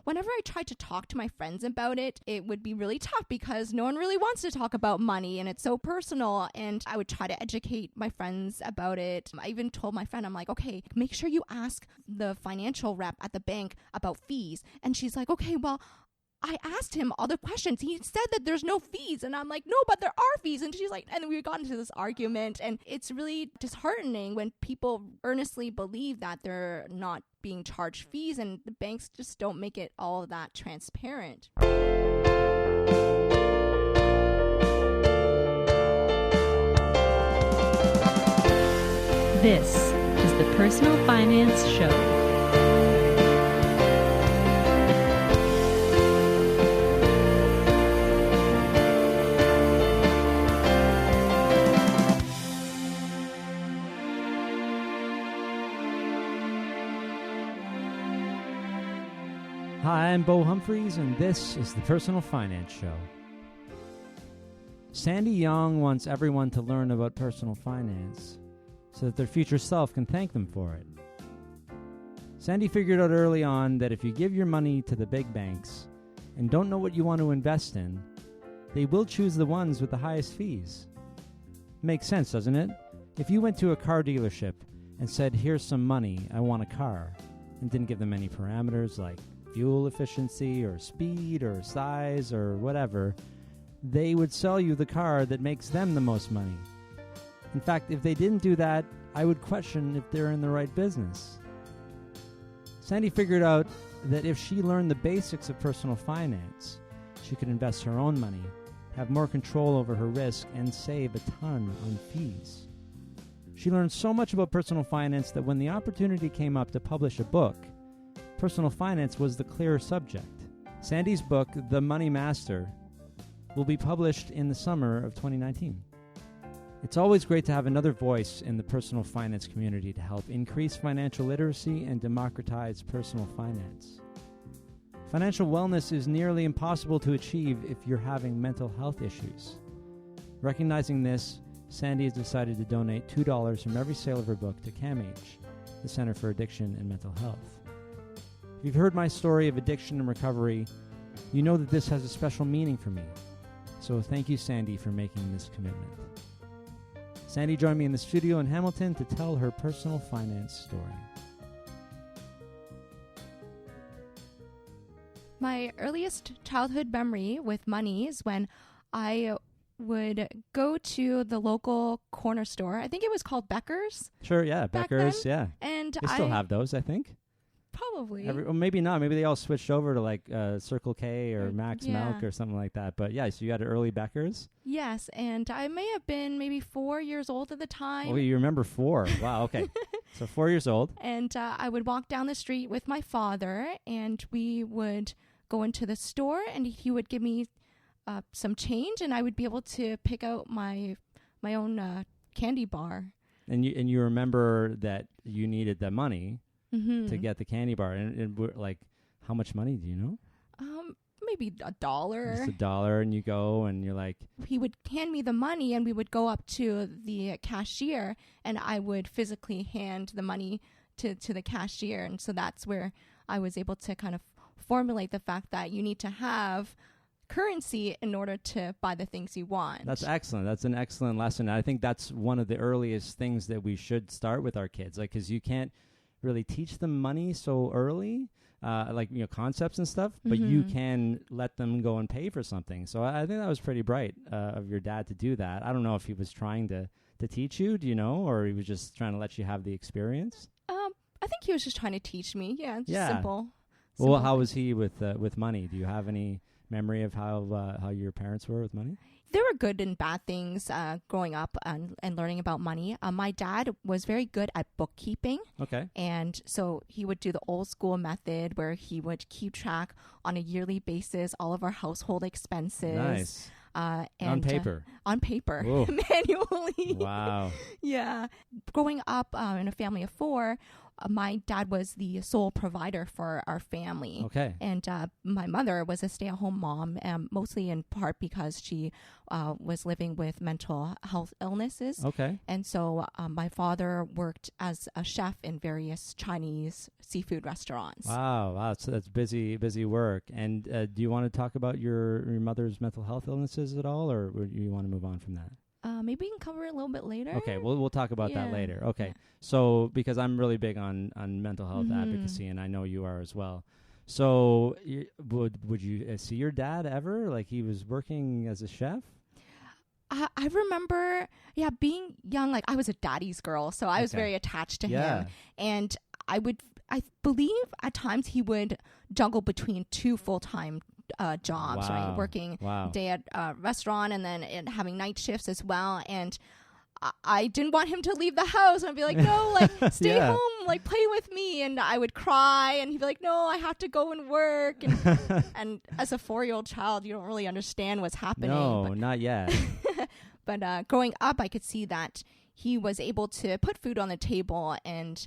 whenever I tried to talk to my friends about it, it would be really tough because no one really wants to talk about money and it's so personal. And I would try to educate my friends about it. I even told my friend, I'm like, okay, make sure you ask the financial rep at the bank about fees. And she's like, okay, well, I asked him all the questions. He said that there's no fees. And I'm like, no, but there are fees. And she's like, and we got into this argument. And it's really disheartening when people earnestly believe that they're not being charged fees and the banks just don't make it all that transparent. This is the Personal Finance Show. Hi, I'm Bo Humphreys, and this is the Personal Finance Show. Sandy Yong wants everyone to learn about personal finance so that their future self can thank them for it. Sandy figured out early on that if you give your money to the big banks and don't know what you want to invest in, they will choose the ones with the highest fees. Makes sense, doesn't it? If you went to a car dealership and said, here's some money, I want a car, and didn't give them any parameters like fuel efficiency or speed or size or whatever, they would sell you the car that makes them the most money. In fact, if they didn't do that, I would question if they're in the right business. Sandy figured out that if she learned the basics of personal finance, she could invest her own money, have more control over her risk, and save a ton on fees. She learned so much about personal finance that when the opportunity came up to publish a book, personal finance was the clear subject. Sandy's book, The Money Master, will be published in the summer of 2019. It's always great to have another voice in the personal finance community to help increase financial literacy and democratize personal finance. Financial wellness is nearly impossible to achieve if you're having mental health issues. Recognizing this, Sandy has decided to donate $2 from every sale of her book to CAMH, the Center for Addiction and Mental Health. If you've heard my story of addiction and recovery, you know that this has a special meaning for me. So thank you, Sandy, for making this commitment. Sandy joined me in the studio in Hamilton to tell her personal finance story. My earliest childhood memory with money is when I would go to the local corner store. I think it was called Becker's. Sure, yeah, Becker's, then. yeah. And They still have those, I think. Probably. Or maybe not. Maybe they all switched over to like Circle K or Max yeah. Milk or something like that. But yeah, so you had early Becker's? Yes, and I may have been maybe 4 years old at the time. Oh, you remember 4. Wow, okay. So 4 years old. And I would walk down the street with my father, and we would go into the store, and he would give me some change, and I would be able to pick out my own candy bar. And you remember that you needed the money to get the candy bar. And like, how much money do you know? Maybe $1. Just $1, and you go, and you're like... He would hand me the money, and we would go up to the cashier, and I would physically hand the money to the cashier. And so that's where I was able to kind of formulate the fact that you need to have currency in order to buy the things you want. That's excellent. That's an excellent lesson. I think that's one of the earliest things that we should start with our kids, like, because you can't really teach them money so early, like, you know, concepts and stuff, but you can let them go and pay for something. So I think that was pretty bright of your dad to do that. I don't know if he was trying to teach you, do you know, or he was just trying to let you have the experience? I think he was just trying to teach me. Yeah, just simple. Well, how was he with money? Do you have any memory of how your parents were with money? There were good and bad things growing up and learning about money. My dad was very good at bookkeeping. Okay. And so he would do the old school method where he would keep track on a yearly basis all of our household expenses. Nice. And, on paper? On paper, Whoa. manually. Wow. Yeah. Growing up in a family of 4, my dad was the sole provider for our family. Okay. And my mother was a stay-at-home mom, mostly in part because she was living with mental health illnesses. Okay. And so my father worked as a chef in various Chinese seafood restaurants. Wow. So that's busy work. And do you want to talk about your mother's mental health illnesses at all, or do you want to move on from that? Maybe we can cover it a little bit later. Okay, we'll talk about that Yeah. later. Okay, Yeah. so because I'm really big on mental health advocacy, and I know you are as well. So would you see your dad ever? Like, he was working as a chef? I remember, being young, like I was a daddy's girl, so I was Okay. very attached to Yeah. him. And I believe at times he would juggle between two full-time jobs, right? Wow. Working Wow. day at a restaurant and then having night shifts as well. And I didn't want him to leave the house. And I'd be like, no, like stay Yeah. home, like play with me. And I would cry and he'd be like, no, I have to go and work. And as a 4-year-old child, you don't really understand what's happening. No, not yet. But growing up, I could see that he was able to put food on the table and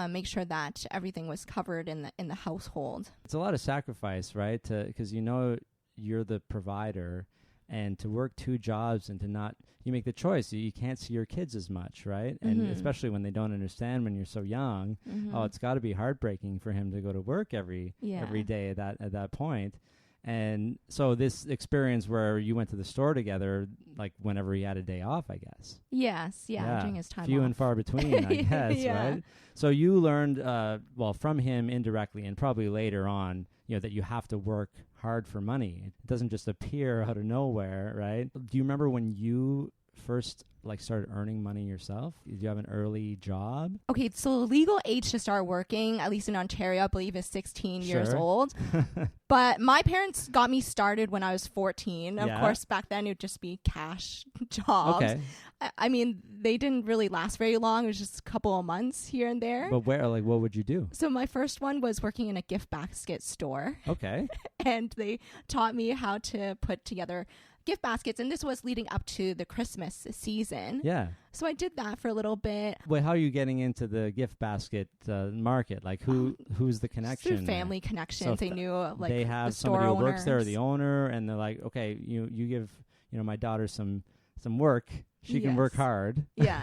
make sure that everything was covered in the household. It's a lot of sacrifice, right? Because you're the provider, and to work 2 jobs and to not, you make the choice. You can't see your kids as much, right? And especially when they don't understand when you're so young. Oh, it's got to be heartbreaking for him to go to work every day at that point. And so this experience where you went to the store together, like whenever he had a day off, I guess. Yes, during his time few off. and far between, I guess, Yeah. right? So you learned, from him indirectly and probably later on, that you have to work hard for money. It doesn't just appear out of nowhere, right? Do you remember when you first started earning money yourself? Did you have an early job? Okay, so the legal age to start working, at least in Ontario, I believe is 16 years Sure. old. But my parents got me started when I was 14. Of Yeah. course, back then it would just be cash jobs. Okay. I mean, they didn't really last very long. It was just a couple of months here and there. But what would you do? So my first one was working in a gift basket store. Okay. And they taught me how to put together gift baskets. And this was leading up to the Christmas season. Yeah. So I did that for a little bit. Wait, how are you getting into the gift basket market? Like, who's the connection? Through family connections. So they knew like they have the store somebody who owners. works there, the owner, and they're like, okay, you give my daughter some work. She can work Yes. hard. Yeah.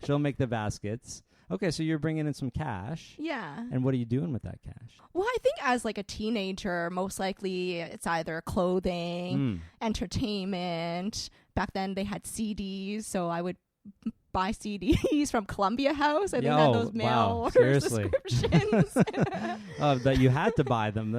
She'll make the baskets. Okay, so you're bringing in some cash. Yeah. And what are you doing with that cash? Well, I think as like a teenager, most likely it's either clothing, entertainment. Back then they had CDs, so I would buy CDs from Columbia House. I think that those mail order subscriptions. That you had to buy them.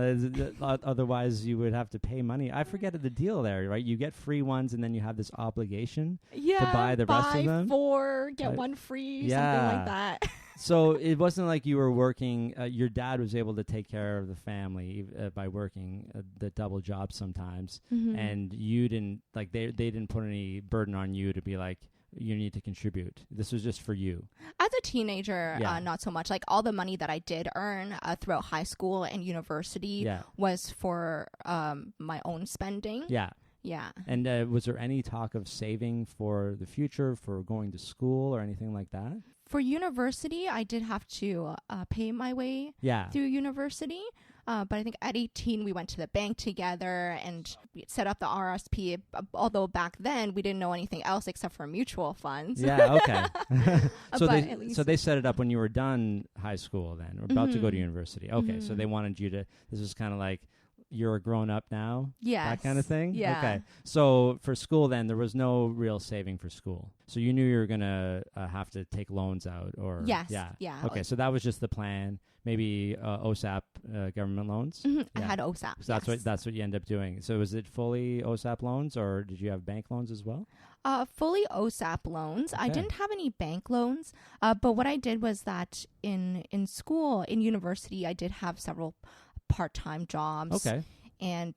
Otherwise, you would have to pay money. I forget the deal there, right? You get free ones, and then you have this obligation to buy the rest of them. 4, get one free, something like that. So it wasn't like you were working. Your dad was able to take care of the family by working the double job sometimes, and you didn't. Like they didn't put any burden on you to be like, you need to contribute. This was just for you. As a teenager, not so much. Like all the money that I did earn throughout high school and university was for my own spending. Yeah. Yeah. And was there any talk of saving for the future, for going to school or anything like that? For university, I did have to pay my way through university. But I think at 18, we went to the bank together and we set up the RSP. Although back then, we didn't know anything else except for mutual funds. Yeah, okay. So But they set it up when you were done high school then, or about to go to university. Okay, so they wanted you to, this was kind of like, you're a grown-up now? Yes. That kind of thing? Yeah. Okay. So for school then, there was no real saving for school. So you knew you were going to have to take loans out or... Yes. Yeah. Yeah. Okay, so that was just the plan. Maybe OSAP government loans? I had OSAP. So that's what you end up doing. So was it fully OSAP loans or did you have bank loans as well? Fully OSAP loans. I didn't have any bank loans, but what I did was that in school, in university, I did have several part-time jobs. Okay. And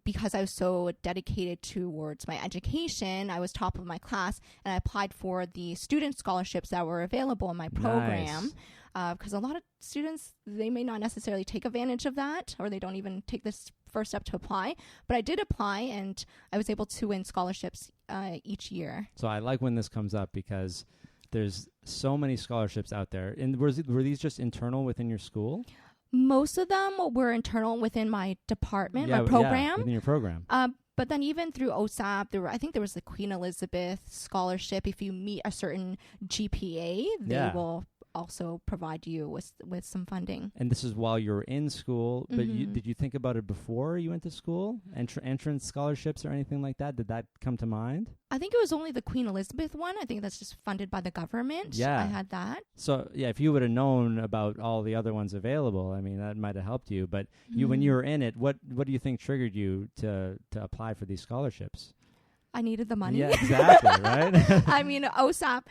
because I was so dedicated towards my education, I was top of my class, and I applied for the student scholarships that were available in my program. Because a lot of students, they may not necessarily take advantage of that, or they don't even take this first step to apply. But I did apply, and I was able to win scholarships each year. So I like when this comes up because there's so many scholarships out there. And were these just internal within your school? Most of them were internal within my department, my program. Yeah, within your program. But then even through OSAP, I think there was the Queen Elizabeth scholarship. If you meet a certain GPA, they will also provide you with some funding. And this is while you're in school, but did you think about it before you went to school? Entrance scholarships or anything like that? Did that come to mind? I think it was only the Queen Elizabeth one. I think that's just funded by the government. Yeah. I had that. So, yeah, if you would have known about all the other ones available, I mean, that might have helped you. But when you were in it, what do you think triggered you to apply for these scholarships? I needed the money. Yeah, exactly, right? I mean, OSAP,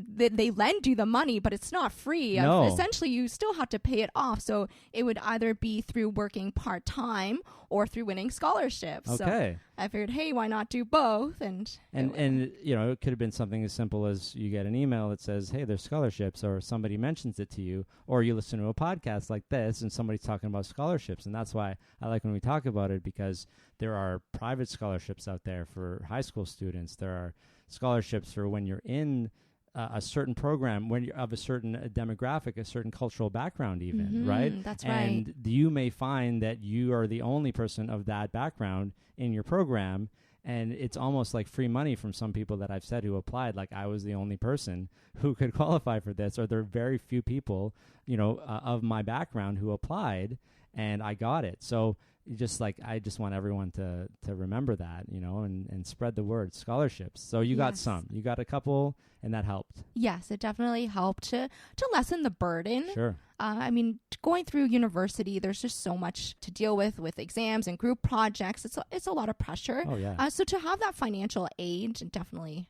they lend you the money, but it's not free. No. Essentially, you still have to pay it off. So it would either be through working part-time or through winning scholarships. Okay. So I figured, hey, why not do both? And it could have been something as simple as you get an email that says, hey, there's scholarships, or somebody mentions it to you, or you listen to a podcast like this and somebody's talking about scholarships. And that's why I like when we talk about it, because there are private scholarships out there for high school students. There are scholarships for when you're in a certain program, when you're of a certain demographic, a certain cultural background even, right? That's right. And you may find that you are the only person of that background in your program, and it's almost like free money from some people that I've said who applied, like I was the only person who could qualify for this, or there are very few people, of my background who applied, and I got it. So I just want everyone to remember that, and spread the word. Scholarships. So you got some. You got a couple, and that helped. Yes, it definitely helped to lessen the burden. Sure. I mean, going through university, there's just so much to deal with exams and group projects. It's a lot of pressure. Oh, yeah. So to have that financial aid definitely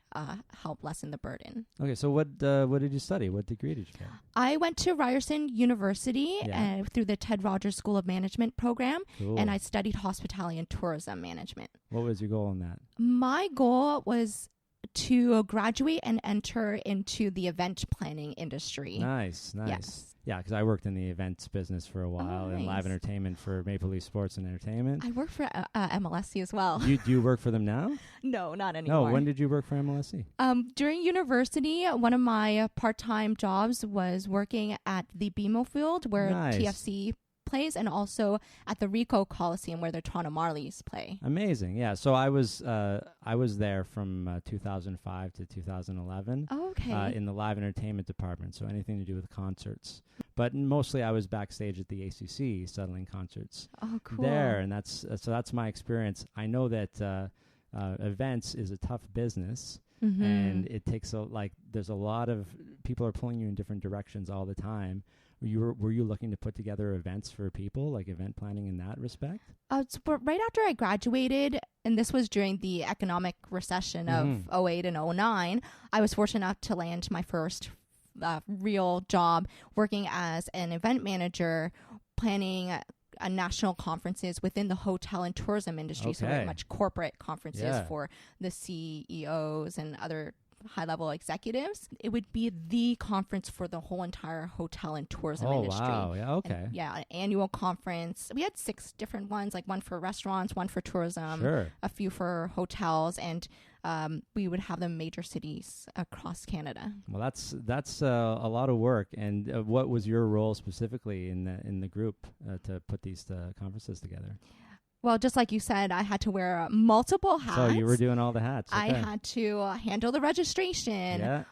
helped lessen the burden. Okay, so what did you study? What degree did you get? I went to Ryerson University through the Ted Rogers School of Management program, and I studied hospitality and tourism management. What was your goal in that? My goal was to graduate and enter into the event planning industry. Nice. Yes. Yeah, because I worked in the events business for a while, in live entertainment for Maple Leaf Sports and Entertainment. I work for MLSC as well. Do you work for them now? No, not anymore. No, when did you work for MLSC? During university, one of my part-time jobs was working at the BMO Field where TFC plays, and also at the Ricoh Coliseum where the Toronto Marlies play. Amazing. Yeah, so I was there from 2005 to 2011. Oh, okay. In the live entertainment department, so anything to do with concerts. But mostly I was backstage at the ACC settling concerts. Oh, cool. There, and that's my experience. I know that events is a tough business. And it takes there's a lot of people are pulling you in different directions all the time. Were you looking to put together events for people, like event planning in that respect? So right after I graduated, and this was during the economic recession of 08 and 09, I was fortunate enough to land my first real job working as an event manager, planning national conferences within the hotel and tourism industry. So very much corporate conferences for the CEOs and other high-level executives. It would be the conference for the whole entire hotel and tourism industry. Oh, wow. Yeah, okay. And, an annual conference. We had 6 different ones, like one for restaurants, one for tourism, a few for hotels, and we would have them in major cities across Canada. Well, that's a lot of work. And what was your role specifically in the group to put these conferences together? Well, just like you said, I had to wear multiple hats. So you were doing all the hats. Okay. I had to handle the registration,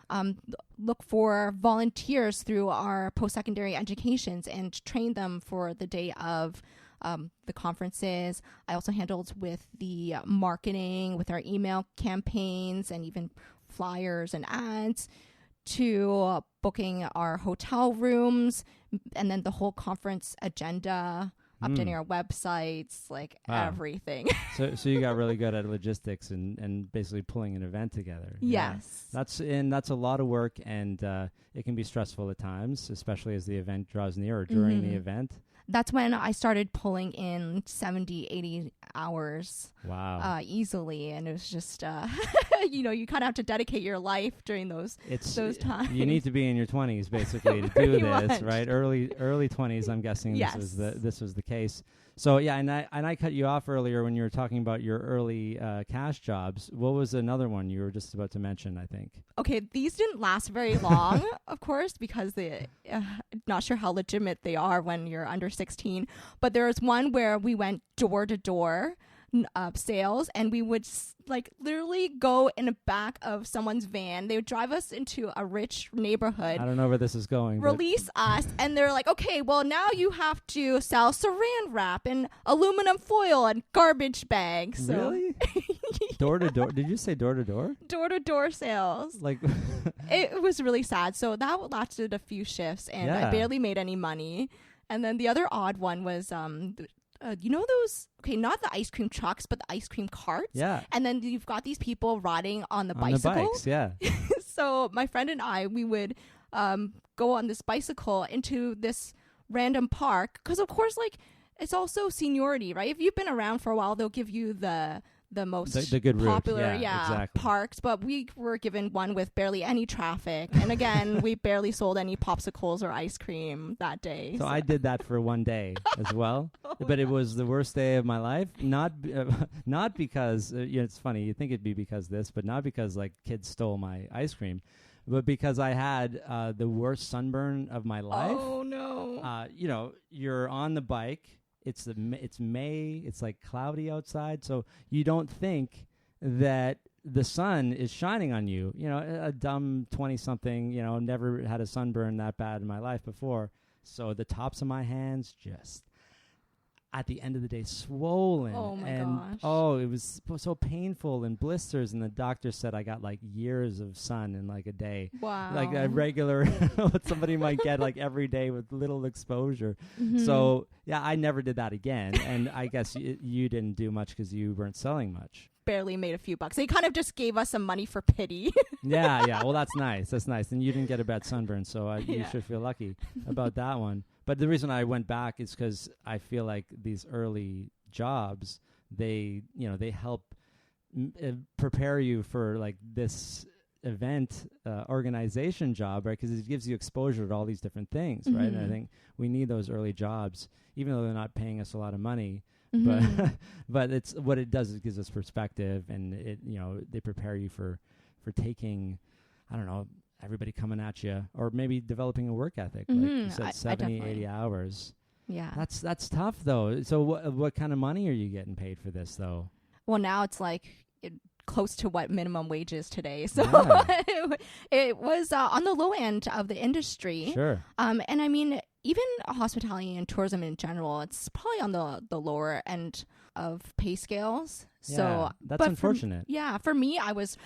look for volunteers through our post-secondary educations and train them for the day of the conferences. I also handled with the marketing, with our email campaigns and even flyers and ads, to booking our hotel rooms, and then the whole conference agenda, updating our websites, everything. So you got really good at logistics and basically pulling an event together. Yes. Yeah. That's a lot of work, and it can be stressful at times, especially as the event draws near or during the event. That's when I started pulling in 70, 80 hours easily. And it was just, you kind of have to dedicate your life during those times. You need to be in your 20s, basically, to do this, much. right? Early 20s, I'm guessing this was the case. So yeah, and I cut you off earlier when you were talking about your early cash jobs. What was another one you were just about to mention? I think. Okay, these didn't last very long, of course, because they not sure how legitimate they are when you're under 16. But there was one where we went door to door sales, and we would like literally go in the back of someone's van. They would drive us into a rich neighborhood. I don't know where this is going. Release us, and they're like, okay, well, now you have to sell saran wrap and aluminum foil and garbage bags. So. Really? Door to door? Did you say door to door? Door to door sales. Like, it was really sad. So that lasted a few shifts, and I barely made any money. And then the other odd one was you know those, okay, not the ice cream trucks, but the ice cream carts? Yeah. And then you've got these people riding on the bicycle. The bikes, yeah. So my friend and I, we would go on this bicycle into this random park. Because, of course, like, it's also seniority, right? If you've been around for a while, they'll give you the most the good popular route. Yeah, exactly. parks, but we were given one with barely any traffic, and again we barely sold any popsicles or ice cream that day. So I did that for one day as well, but it was the worst day of my life. Not because it's funny, you think it'd be because this, but not because like kids stole my ice cream, but because I had the worst sunburn of my life. Oh no! You're on the bike. It's May. It's like cloudy outside, so you don't think that the sun is shining on you. You know, a dumb 20-something. Never had a sunburn that bad in my life before. So the tops of my hands just, at the end of the day, swollen. Oh my gosh! Oh, it was so painful and blisters. And the doctor said I got like years of sun in like a day. Wow! Like a regular, what somebody might get like every day with little exposure. Mm-hmm. So yeah, I never did that again. And I guess you didn't do much because you weren't selling much. Barely made a few bucks. They kind of just gave us some money for pity. Yeah. Well, that's nice. And you didn't get a bad sunburn, so you should feel lucky about that one. But the reason I went back is because I feel like these early jobs, they help prepare you for like this event organization job, right? Because it gives you exposure to all these different things, right? And I think we need those early jobs, even though they're not paying us a lot of money. But it's what it does. It gives us perspective, and they prepare you for taking, I don't know, everybody coming at you, or maybe developing a work ethic, like you said, 70, 80 hours. Yeah. That's tough, though. So what kind of money are you getting paid for this, though? Well, now it's like close to what minimum wage is today. So it was on the low end of the industry. Sure. And I mean, even hospitality and tourism in general, it's probably on the lower end of pay scales. Yeah, so that's unfortunate. For me, I was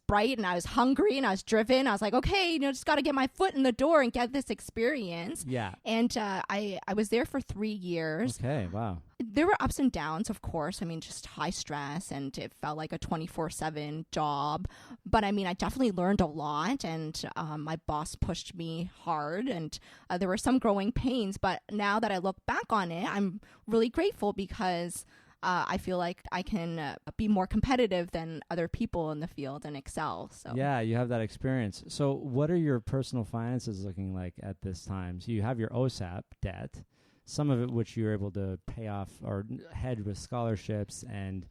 bright and I was hungry and I was driven. I was like, okay, just got to get my foot in the door and get this experience. Yeah. And I was there for 3 years. Okay, wow. There were ups and downs, of course. I mean, just high stress, and it felt like a 24/7 job. But I mean, I definitely learned a lot, and my boss pushed me hard, and there were some growing pains. But now that I look back on it, I'm really grateful because I feel like I can be more competitive than other people in the field and excel. So yeah, you have that experience. So what are your personal finances looking like at this time? So you have your OSAP debt, some of it which you were able to pay off or hedge with scholarships, and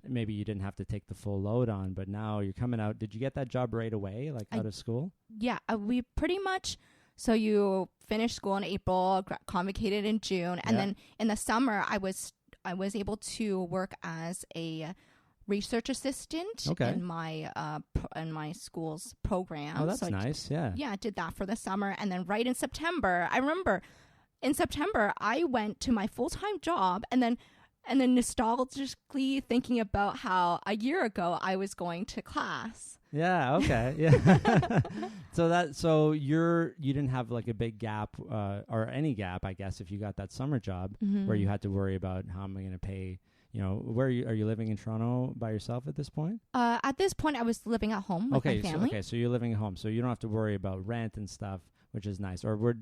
maybe you didn't have to take the full load on, but now you're coming out. Did you get that job right away, like out of school? Yeah, we pretty much. So you finished school in April, convocated in June, and then in the summer I was able to work as a research assistant in my school's program. Oh, that's nice. Yeah, I did that for the summer, and then right in September, I remember in September I went to my full-time job, and then nostalgically thinking about how a year ago I was going to class. Yeah. Okay. Yeah. So you didn't have like a big gap or any gap, I guess, if you got that summer job where you had to worry about how am I going to pay. Are you living in Toronto by yourself at this point? At this point, I was living at home with my family. So you're living at home, so you don't have to worry about rent and stuff, which is nice. Or were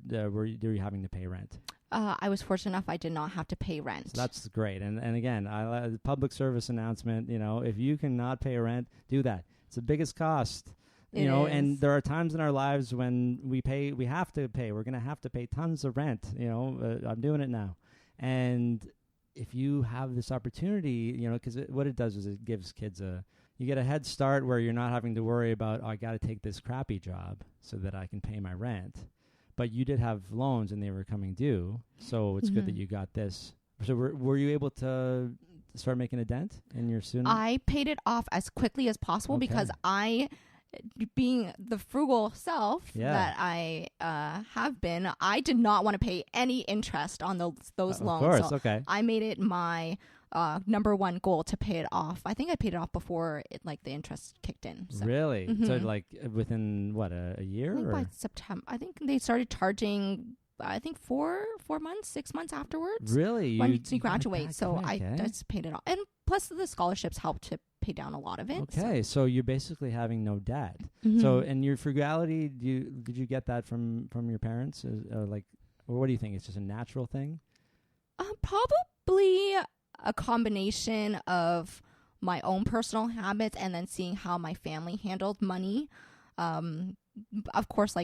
you having to pay rent? I was fortunate enough I did not have to pay rent. So that's great. And again, public service announcement, if you cannot pay rent, do that. It's the biggest cost. And there are times in our lives when we have to pay. We're going to have to pay tons of rent. I'm doing it now. And if you have this opportunity, because what it does is it gives kids you get a head start where you're not having to worry about, I got to take this crappy job so that I can pay my rent. But you did have loans and they were coming due. So it's good that you got this. So were you able to start making a dent in your student? I paid it off as quickly as possible because being the frugal self that I have been, I did not want to pay any interest on those loans. Of course, so I made it my number one goal to pay it off. I think I paid it off before the interest kicked in. So. Really? So within what, a year? I think by September. I think they started charging. I think 4 months, 6 months afterwards. Really? Once you graduate. So quick, I just paid it off, and plus the scholarships helped to pay down a lot of it. Okay, so you're basically having no debt. So, and your frugality, did you get that from your parents? Or what do you think? It's just a natural thing? Probably a combination of my own personal habits and then seeing how my family handled money. Of course,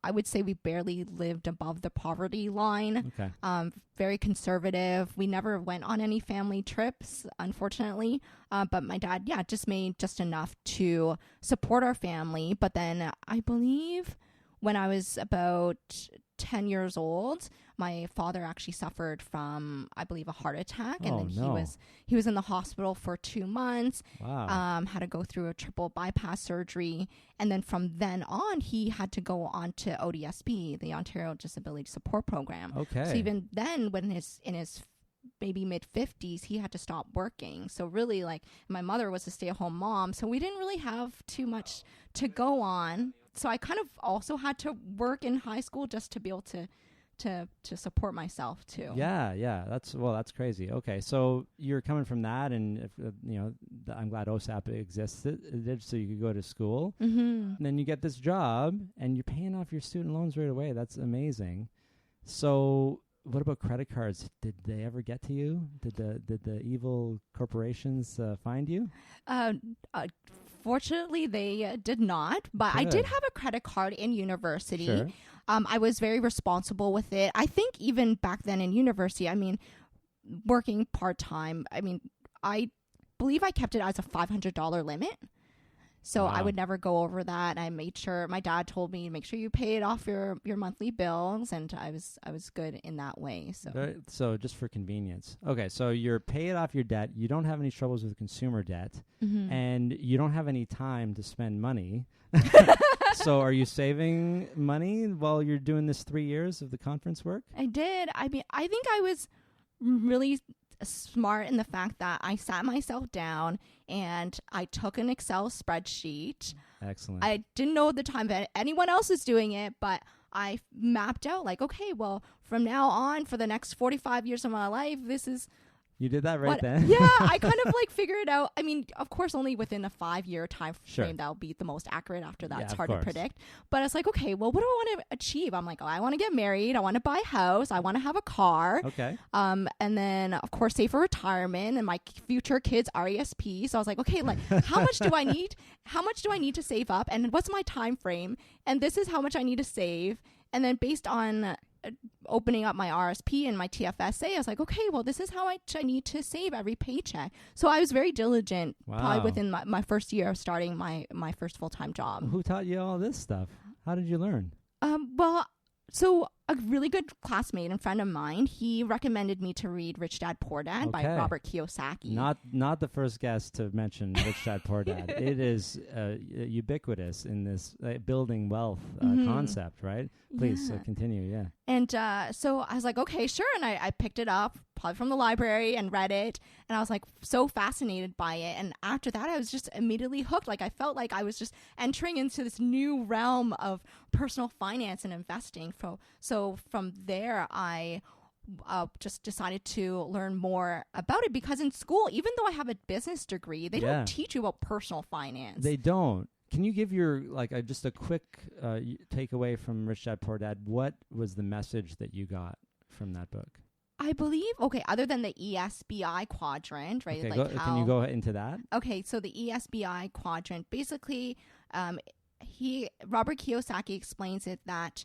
I would say we barely lived above the poverty line. Okay. Very conservative. We never went on any family trips, unfortunately. But my dad, just made just enough to support our family. But then I believe when I was about 10 years old, my father actually suffered from, I believe, a heart attack. And then he was in the hospital for 2 months. Wow. Had to go through a triple bypass surgery. And then from then on, he had to go on to ODSP, the Ontario Disability Support Program. Okay. So even then, when in his maybe mid-50s, he had to stop working. So really, my mother was a stay-at-home mom. So we didn't really have too much to go on. So I kind of also had to work in high school just to be able to support myself too. Yeah. That's crazy. Okay, so you're coming from that, and I'm glad OSAP existed, so you could go to school. And then you get this job, and you're paying off your student loans right away. That's amazing. So, what about credit cards? Did they ever get to you? Did the evil corporations find you? Fortunately, they did not, but Good. I did have a credit card in university. Sure. I was very responsible with it. I think even back then in university, working part-time, I believe I kept it as a $500 limit. So I would never go over that. I made sure, my dad told me, make sure you pay it off your monthly bills, and I was good in that way. So just for convenience. Okay, so you're paying off your debt. You don't have any troubles with consumer debt, and you don't have any time to spend money. So are you saving money while you're doing this 3 years of the conference work? I did. I think I was really smart in the fact that I sat myself down and I took an Excel spreadsheet. Excellent. I didn't know at the time that anyone else was doing it, but I mapped out okay, well, from now on for the next 45 years of my life, this is You did that right then? Yeah, I kind of figured it out. Of course, only within a 5-year time frame, Sure. that'll be the most accurate. After that, Yeah, it's of hard to course. predict. But it's okay, well, what do I want to achieve? I'm I want to get married. I want to buy a house. I want to have a car. Okay. And then, of course, save for retirement and my future kids' RESP. So I was okay, how much do I need? How much do I need to save up? And what's my time frame? And this is how much I need to save. And then based on opening up my RSP and my TFSA, I was okay, well, this is how much I need to save every paycheck. So I was very diligent, probably Wow. within my first year of starting my first full-time job. Who taught you all this stuff? How did you learn? Well, so a really good classmate and friend of mine, he recommended me to read Rich Dad Poor Dad by Okay. Robert Kiyosaki. Not the first guest to mention Rich Dad Poor Dad. It is ubiquitous in this building wealth concept, right? Please Yeah. continue. Yeah. And so I was okay, sure. And I picked it up probably from the library and read it. And I was so fascinated by it. And after that, I was just immediately hooked. I felt I was just entering into this new realm of personal finance and investing. So from there, I just decided to learn more about it, because in school, even though I have a business degree, they Yeah. don't teach you about personal finance. They don't. Can you give your just a quick takeaway from Rich Dad Poor Dad? What was the message that you got from that book? I believe, other than the ESBI quadrant, right? Okay, can you go into that? Okay, so the ESBI quadrant, basically, Robert Kiyosaki explains it that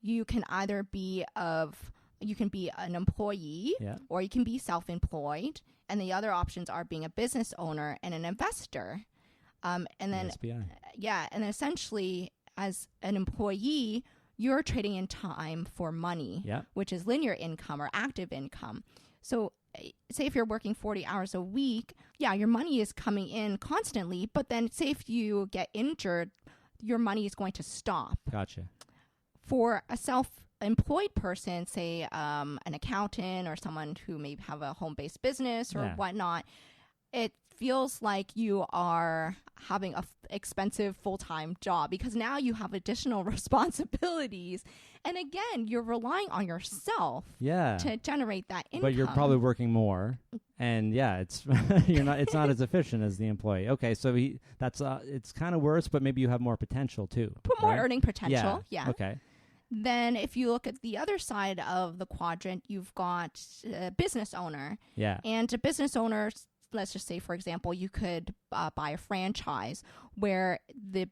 you can either be of you can be an employee or you can be self-employed. And the other options are being a business owner and an investor. And then, SBI. and essentially as an employee, you're trading in time for money, which is linear income or active income. So say if you're working 40 hours a week, your money is coming in constantly. But then say if you get injured, your money is going to stop. Gotcha. For a self-employed person, say an accountant or someone who may have a home-based business or whatnot, it feels like you are having a expensive full-time job because now you have additional responsibilities. And again, you're relying on yourself to generate that income. But you're probably working more. And it's it's not as efficient as the employee. Okay, so it's kind of worse, but maybe you have more potential too. Put more earning potential. Yeah. Okay. Then if you look at the other side of the quadrant, you've got a business owner. Yeah. And a business owner, let's just say, for example, you could buy a franchise where the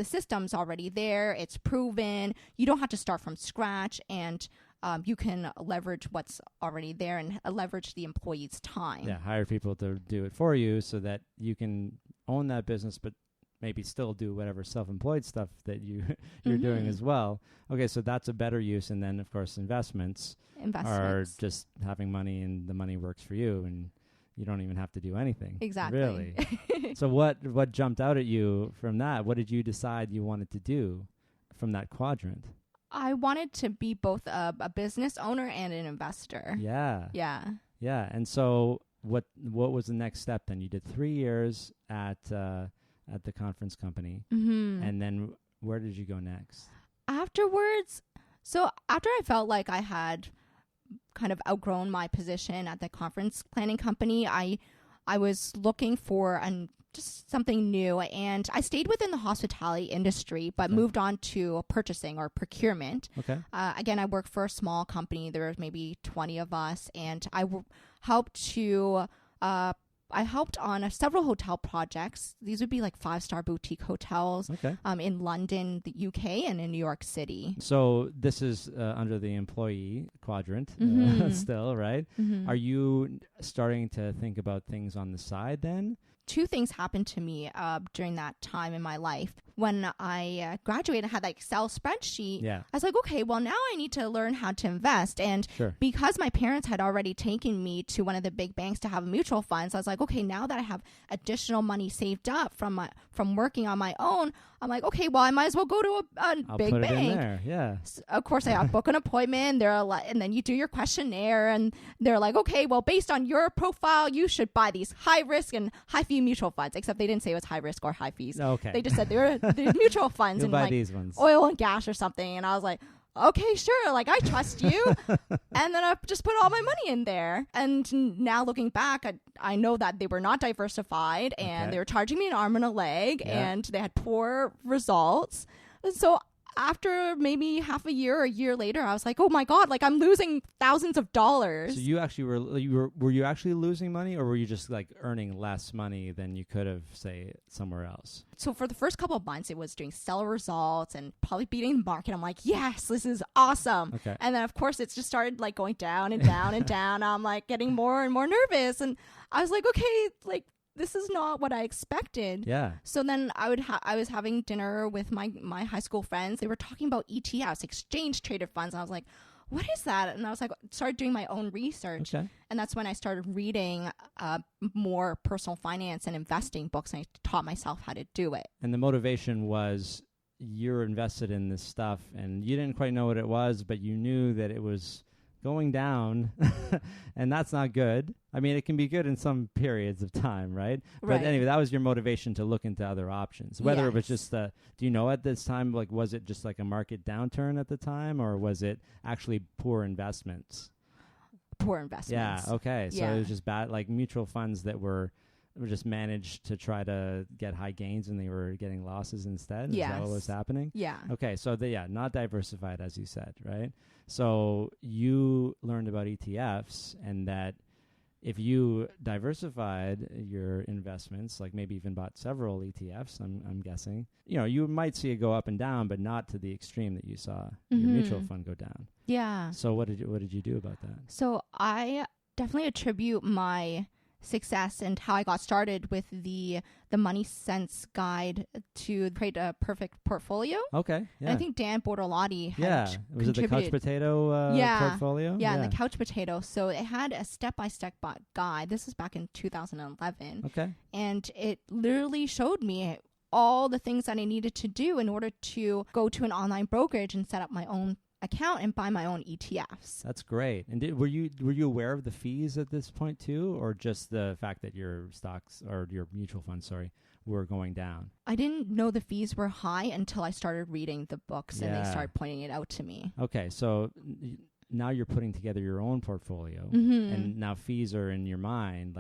system's already there. It's proven. You don't have to start from scratch, and you can leverage what's already there and leverage the employee's time. Yeah, hire people to do it for you so that you can own that business, but maybe still do whatever self-employed stuff that you're doing as well. Okay, so that's a better use. And then, of course, investments are just having money, and the money works for you, and you don't even have to do anything. Exactly. Really. So what jumped out at you from that? What did you decide you wanted to do from that quadrant? I wanted to be both a business owner and an investor. Yeah. Yeah. Yeah. And so what was the next step then? You did 3 years at the conference company. Mm-hmm. And then where did you go next? Afterwards, so after I felt like I had kind of outgrown my position at the conference planning company, I was looking for just something new, and I stayed within the hospitality industry, but moved on to purchasing or procurement. Okay. Again, I worked for a small company. There was maybe 20 of us, and I helped on several hotel projects. These would be like 5-star boutique hotels in London, the UK, and in New York City. So this is under the employee quadrant still, right? Mm-hmm. Are you starting to think about things on the side then? 2 things happened to me during that time in my life. When I graduated, I had that Excel spreadsheet. Yeah. I was like, okay, well, now I need to learn how to invest. And because my parents had already taken me to one of the big banks to have mutual funds, I was like, okay, now that I have additional money saved up from working on my own, I'm like, okay, well, I might as well go to a big put bank. It in there. Yeah. So, of course, I book an appointment. And then you do your questionnaire, and they're like, okay, well, based on your profile, you should buy these high risk and high fee mutual funds. Except they didn't say it was high risk or high fees. Okay. They just said they were mutual funds and like these ones. Oil and gas or something. And I was like, okay, sure. Like, I trust you. And then I just put all my money in there. And now looking back, I know that they were not diversified, and they were charging me an arm and a leg, and they had poor results. And so after maybe half a year or a year later, I was like, oh my God, like I'm losing thousands of dollars. So you actually were you actually losing money, or were you just like earning less money than you could have, say, somewhere else? So for the first couple of months, it was doing stellar results and probably beating the market. I'm like, yes, this is awesome. Okay. And then of course it just started like going down and down and down. I'm like getting more and more nervous. And I was like, okay, like this is not what I expected. Yeah. So then I was having dinner with my high school friends. They were talking about ETFs, exchange traded funds. And I was like, what is that? And I was like, started doing my own research. Okay. And that's when I started reading more personal finance and investing books, and I taught myself how to do it. And the motivation was you're invested in this stuff, and you didn't quite know what it was, but you knew that it was going down, and that's not good. I mean, it can be good in some periods of time, right? But anyway, that was your motivation to look into other options. Whether it was just do you know at this time, like, was it just like a market downturn at the time, or was it actually poor investments? Poor investments. Yeah, okay. So it was just bad, like mutual funds that were just managed to try to get high gains, and they were getting losses instead. Is that what was happening? Yeah. Okay, so not diversified, as you said, right? So you learned about ETFs, and that if you diversified your investments, like maybe even bought several ETFs, I'm guessing, you might see it go up and down, but not to the extreme that you saw your mutual fund go down. Yeah. So what did you do about that? So I definitely attribute my success and how I got started with the Money Sense guide to create a perfect portfolio. Okay. Yeah. And I think Dan Bortolotti had Was it the couch potato portfolio? Yeah, and the couch potato. So it had a step-by-step guide. This was back in 2011. Okay. And it literally showed me all the things that I needed to do in order to go to an online brokerage and set up my own account and buy my own ETFs. That's great. And were you aware of the fees at this point too, or just the fact that your stocks or your mutual funds, were going down? I didn't know the fees were high until I started reading the books and they started pointing it out to me. Okay, so now you're putting together your own portfolio, and now fees are in your mind,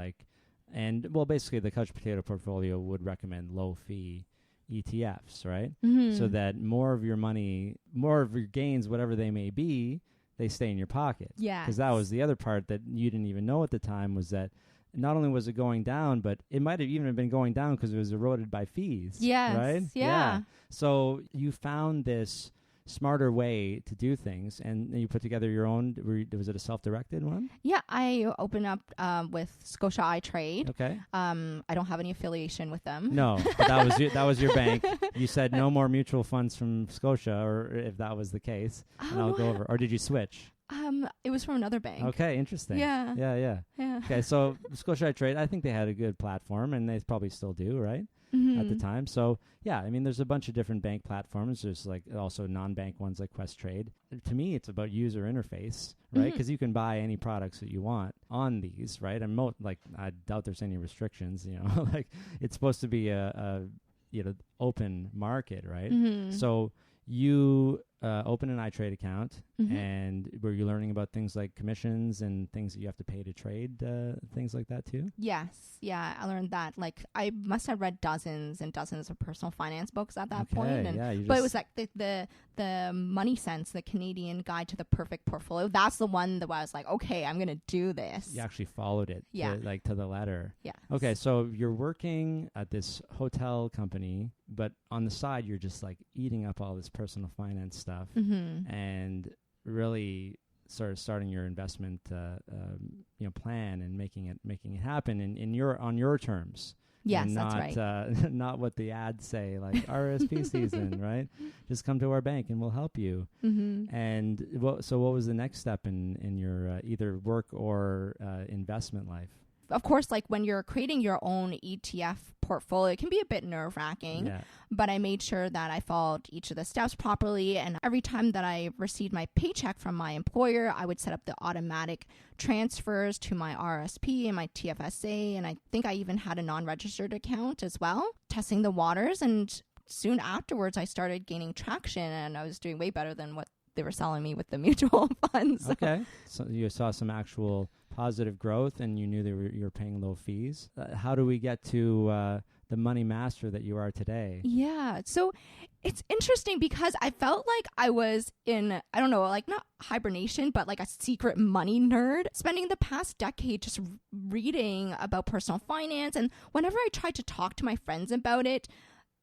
basically the couch potato portfolio would recommend low fee ETFs, right? So that more of your money, more of your gains, whatever they may be, they stay in your pocket. Yeah. Because that was the other part that you didn't even know at the time, was that not only was it going down, but it might have even been going down because it was eroded by fees. Yes. Right? Yeah. So you found this smarter way to do things, and you put together your own. Was it a self-directed one? Yeah, I opened up with Scotia iTrade. Okay. I don't have any affiliation with them. No, but that was your bank. You said no more mutual funds from Scotia, or if that was the case, and I'll go over. Or did you switch? It was from another bank. Okay, interesting. Yeah. Okay, so Scotia iTrade, I think they had a good platform, and they probably still do, right? At the time. So yeah, I mean, there's a bunch of different bank platforms. There's also non-bank ones like Questrade. To me, it's about user interface, right? Because you can buy any products that you want on these, right? And I doubt there's any restrictions. It's supposed to be a open market, right? So you open an iTrade account, and were you learning about things like commissions and things that you have to pay to trade, things like that too? Yes. Yeah, I learned that. I must have read dozens and dozens of personal finance books at that point. But it was like the Money Sense, the Canadian Guide to the Perfect Portfolio. That's the one that I was like, okay, I'm going to do this. You actually followed it to the letter. Yeah. Okay, so you're working at this hotel company, but on the side, you're just eating up all this personal finance stuff and really sort of starting your investment plan and making it happen on your terms. Yes, and that's right. Not what the ads say, like RSP season, right? Just come to our bank and we'll help you. And so what was the next step in your either work or investment life? Of course, when you're creating your own ETF portfolio, it can be a bit nerve-wracking, but I made sure that I followed each of the steps properly. And every time that I received my paycheck from my employer, I would set up the automatic transfers to my RSP and my TFSA. And I think I even had a non-registered account as well, testing the waters. And soon afterwards, I started gaining traction, and I was doing way better than what they were selling me with the mutual funds. Okay. So you saw some actual positive growth, and you knew you were paying low fees. How do we get to the money master that you are today? Yeah. So it's interesting because I felt like I was in, I don't know, not hibernation, but a secret money nerd, spending the past decade just reading about personal finance. And whenever I tried to talk to my friends about it,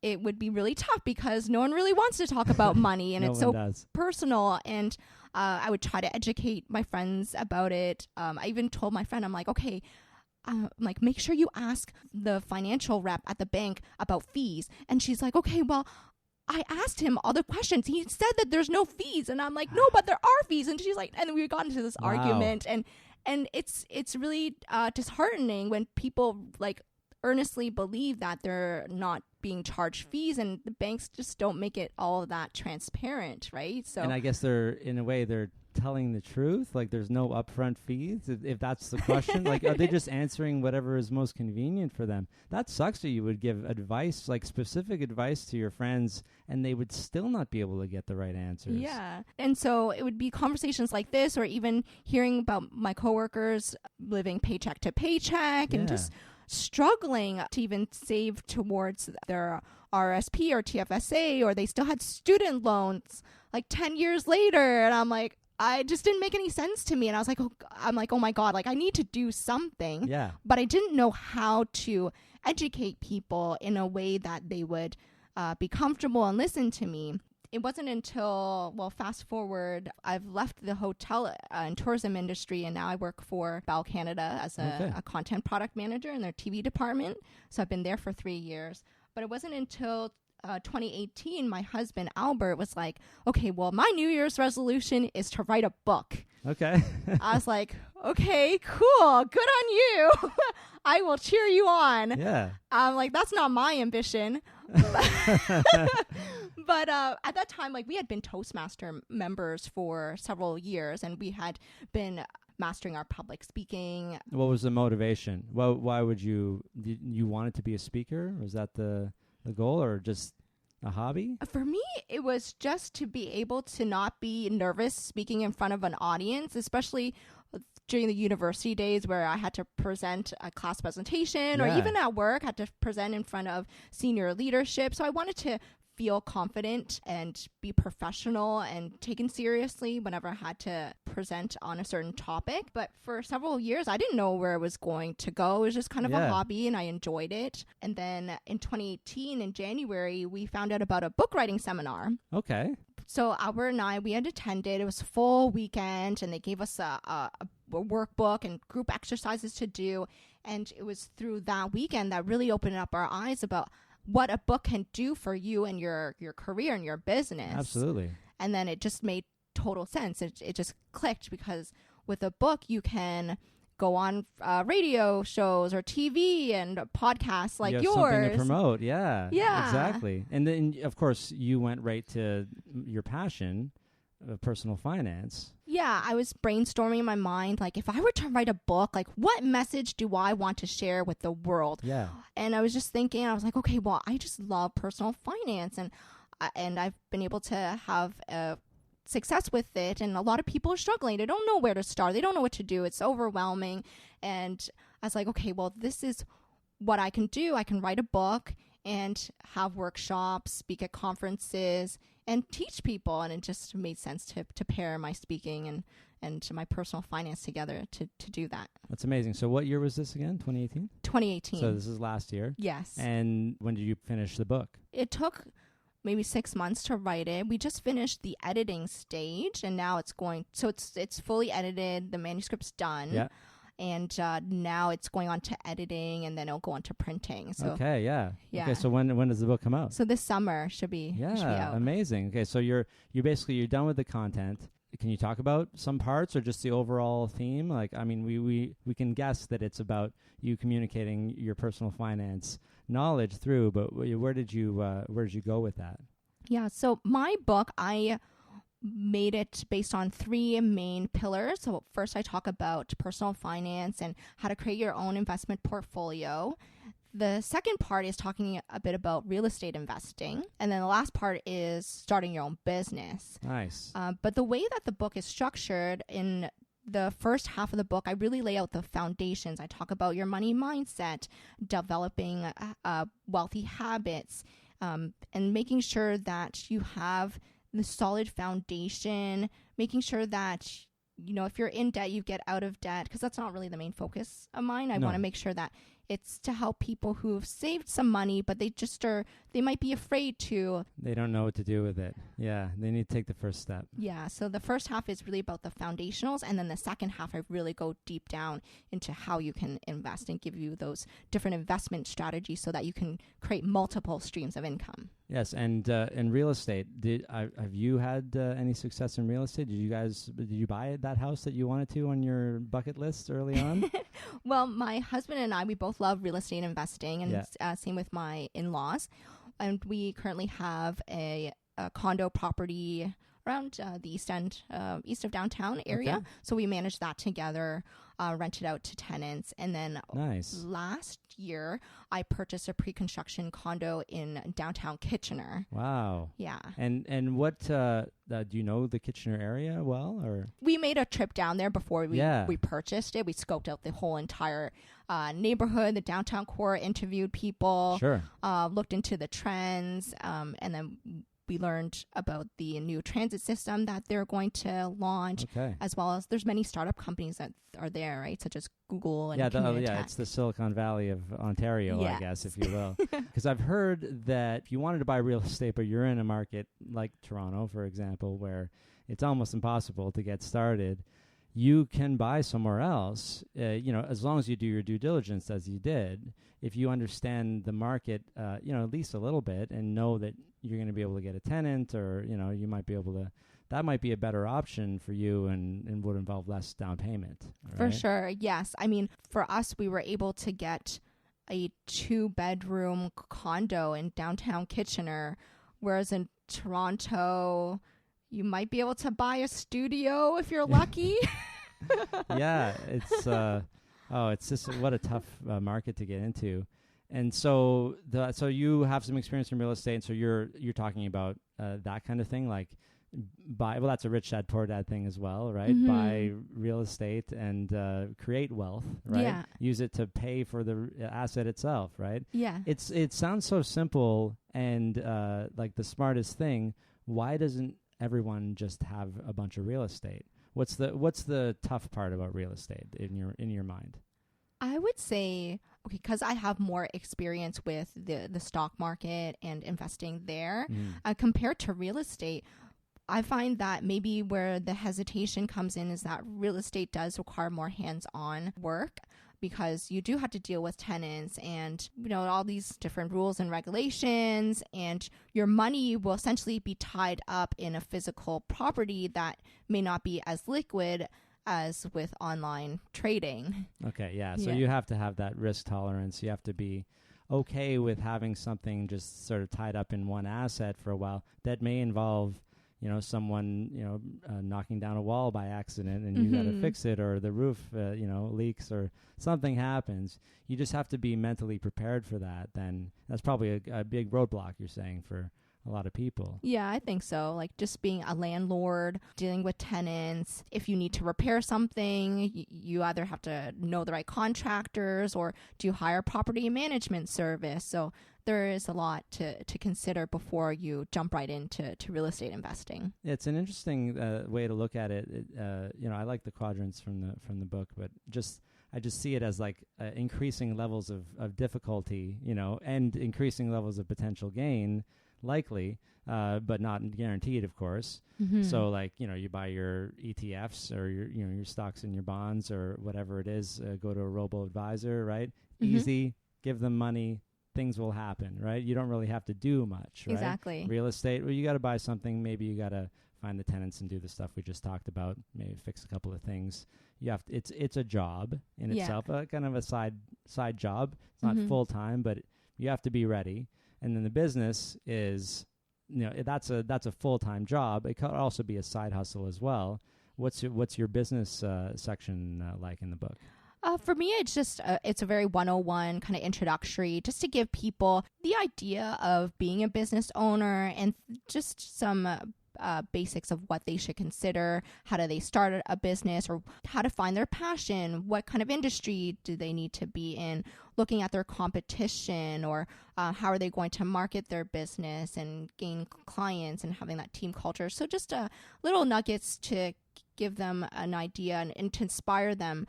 it would be really tough because no one really wants to talk about money, and it's so personal. And I would try to educate my friends about it. I even told my friend, I'm like, okay, make sure you ask the financial rep at the bank about fees. And she's like, okay, well, I asked him all the questions. He said that there's no fees. And I'm like, no, but there are fees. And she's like, and we got into this argument. And it's really disheartening when people earnestly believe that they're not being charged fees, and the banks just don't make it all that transparent, right? So, and I guess they're telling the truth. There's no upfront fees, if that's the question. Are they just answering whatever is most convenient for them? That sucks that you would give advice, specific advice to your friends, and they would still not be able to get the right answers. Yeah. And so it would be conversations like this, or even hearing about my coworkers living paycheck to paycheck and just struggling to even save towards their RSP or TFSA, or they still had student loans 10 years later. And I'm like, I just didn't make any sense to me. And I was like, oh my God, like I need to do something. Yeah. But I didn't know how to educate people in a way that they would be comfortable and listen to me. It wasn't until, well, fast forward, I've left the hotel and tourism industry, and now I work for Bell Canada as a content product manager in their TV department. So I've been there for 3 years. But it wasn't until 2018, my husband, Albert, was like, okay, well, my New Year's resolution is to write a book. Okay. I was like, okay, cool. Good on you. I will cheer you on. Yeah. I'm like, that's not my ambition. But at that time, like we had been Toastmaster members for several years, and we had been mastering our public speaking. What was the motivation? Well, why would you wanted to be a speaker? Was that the goal, or just a hobby? For me, it was just to be able to not be nervous speaking in front of an audience, especially during the university days where I had to present a class presentation, or even at work, had to present in front of senior leadership. So I wanted to feel confident and be professional and taken seriously whenever I had to present on a certain topic. But for several years, I didn't know where it was going to go. It was just kind of a hobby, and I enjoyed it. And then in 2018, in January, we found out about a book writing seminar. Okay. So Albert and I, we had attended. It was a full weekend, and they gave us a workbook and group exercises to do. And it was through that weekend that really opened up our eyes about what a book can do for you and your career and your business. Absolutely. And then it just made total sense. It just clicked, because with a book, you can go on radio shows or TV and podcasts like yours. Something to promote. Yeah. Yeah. Exactly. And then, of course, you went right to your passion of personal finance. Yeah, I was brainstorming in my mind, like, if I were to write a book, like, what message do I want to share with the world? Yeah. And I was just thinking, I was like, okay, well, I just love personal finance, and I've been able to have success with it, and a lot of people are struggling. They don't know where to start. They don't know what to do. It's overwhelming. And I was like, okay, well, this is what I can do. I can write a book and have workshops, speak at conferences, and teach people. And it just made sense to pair my speaking and my personal finance together to do that. That's amazing. So what year was this again? 2018? 2018. So this is last year? Yes. And when did you finish the book? It took maybe 6 months to write it. We just finished the editing stage, and now it's fully edited. The manuscript's done. Yeah. And now it's going on to editing, and then it'll go on to printing. So, okay, yeah. Okay, so when does the book come out? So this summer should be out. Amazing. Okay, so you're done with the content. Can you talk about some parts or just the overall theme? Like, I mean, we can guess that it's about you communicating your personal finance knowledge through, but where did you go with that? Yeah, so my book, I made it based on 3 main pillars. So first I talk about personal finance and how to create your own investment portfolio. The second part is talking a bit about real estate investing. And then the last part is starting your own business. Nice. But the way that the book is structured, in the first half of the book, I really lay out the foundations. I talk about your money mindset, developing wealthy habits, and making sure that you have the solid foundation, making sure that, if you're in debt, you get out of debt, because that's not really the main focus of mine. I want to make sure that it's to help people who've saved some money, but they might be afraid to. They don't know what to do with it. Yeah, they need to take the first step. Yeah, so the first half is really about the foundationals, and then the second half, I really go deep down into how you can invest and give you those different investment strategies so that you can create multiple streams of income. Yes, and in real estate, have you had any success in real estate? Did you buy that house that you wanted to on your bucket list early on? Well, my husband and I, we both love real estate investing, and same with my in-laws. And we currently have a condo property around the east of downtown area. Okay. So we manage that together, rent it out to tenants. And then last year, I purchased a pre-construction condo in downtown Kitchener. Wow. Yeah. And what, do you know the Kitchener area well? Or we made a trip down there before we purchased it. We scoped out the whole entire neighborhood, the downtown core, interviewed people, sure. Looked into the trends, and then we learned about the new transit system that they're going to launch, as well as there's many startup companies that are there, right? Such as Google and it's the Silicon Valley of Ontario, I guess, if you will. Because I've heard that if you wanted to buy real estate, but you're in a market like Toronto, for example, where it's almost impossible to get started, you can buy somewhere else, as long as you do your due diligence as you did. If you understand the market, at least a little bit, and know that you're going to be able to get a tenant, or, you might be able to, that might be a better option for you and would involve less down payment. Right? For sure. Yes. I mean, for us, we were able to get a 2-bedroom condo in downtown Kitchener, whereas in Toronto, you might be able to buy a studio if you're lucky. Yeah, it's just what a tough market to get into. And so you have some experience in real estate, and so you're talking about that kind of thing, like that's a rich dad poor dad thing as well, right? Mm-hmm. Buy real estate and create wealth, right? Yeah. Use it to pay for the asset itself, right? Yeah. It sounds so simple and like the smartest thing. Why doesn't everyone just have a bunch of real estate? What's the tough part about real estate in your mind? I would say, because I have more experience with the stock market and investing there, compared to real estate, I find that maybe where the hesitation comes in is that real estate does require more hands-on work, because you do have to deal with tenants and, all these different rules and regulations, and your money will essentially be tied up in a physical property that may not be as liquid as with online trading. Okay, yeah. So you have to have that risk tolerance. You have to be okay with having something just sort of tied up in one asset for a while that may involve someone, knocking down a wall by accident and you got to fix it, or the roof, leaks, or something happens. You just have to be mentally prepared for that. Then that's probably a big roadblock, you're saying, for a lot of people. Yeah, I think so. Like just being a landlord, dealing with tenants. If you need to repair something, you either have to know the right contractors, or do you hire a property management service? So there is a lot to consider before you jump right into real estate investing. It's an interesting way to look at it. I like the quadrants from the book, but I just see it as like increasing levels of difficulty, and increasing levels of potential gain, likely, but not guaranteed, of course. So like, you buy your ETFs or your stocks and your bonds or whatever it is, go to a robo-advisor, right? Easy, give them money. Things will happen, right? You don't really have to do much, right? Exactly. Real estate, well, you got to buy something. Maybe you got to find the tenants and do the stuff we just talked about. Maybe fix a couple of things. You have to, it's a job in itself, kind of a side job. It's not full time, but you have to be ready. And then the business is, that's a full time job. It could also be a side hustle as well. What's your business section like in the book? For me, it's just it's a very 101 kind of introductory, just to give people the idea of being a business owner and just some basics of what they should consider. How do they start a business, or how to find their passion? What kind of industry do they need to be in? Looking at their competition, or how are they going to market their business and gain clients, and having that team culture. So just little nuggets to give them an idea and to inspire them.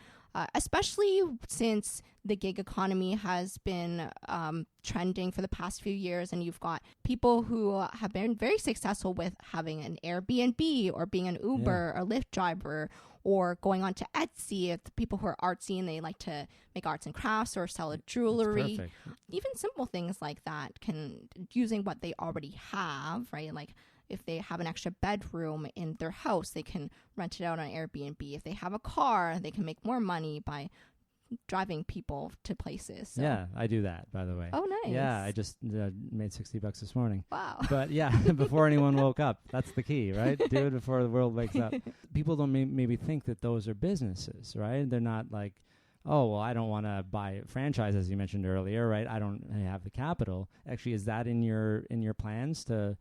Especially since the gig economy has been trending for the past few years, and you've got people who have been very successful with having an Airbnb, or being an Uber or Lyft driver, or going on to Etsy. If the people who are artsy and they like to make arts and crafts or sell jewelry, even simple things like that, using what they already have, right? Like if they have an extra bedroom in their house, they can rent it out on Airbnb. If they have a car, they can make more money by driving people to places. So. Yeah, I do that, by the way. Oh, nice. Yeah, I just made $60 this morning. Wow. But yeah, before anyone woke up. That's the key, right? Do it before the world wakes up. People don't maybe think that those are businesses, right? They're not like, oh, well, I don't want to buy a franchise, as you mentioned earlier, right? I don't have the capital. Actually, is that in your plans to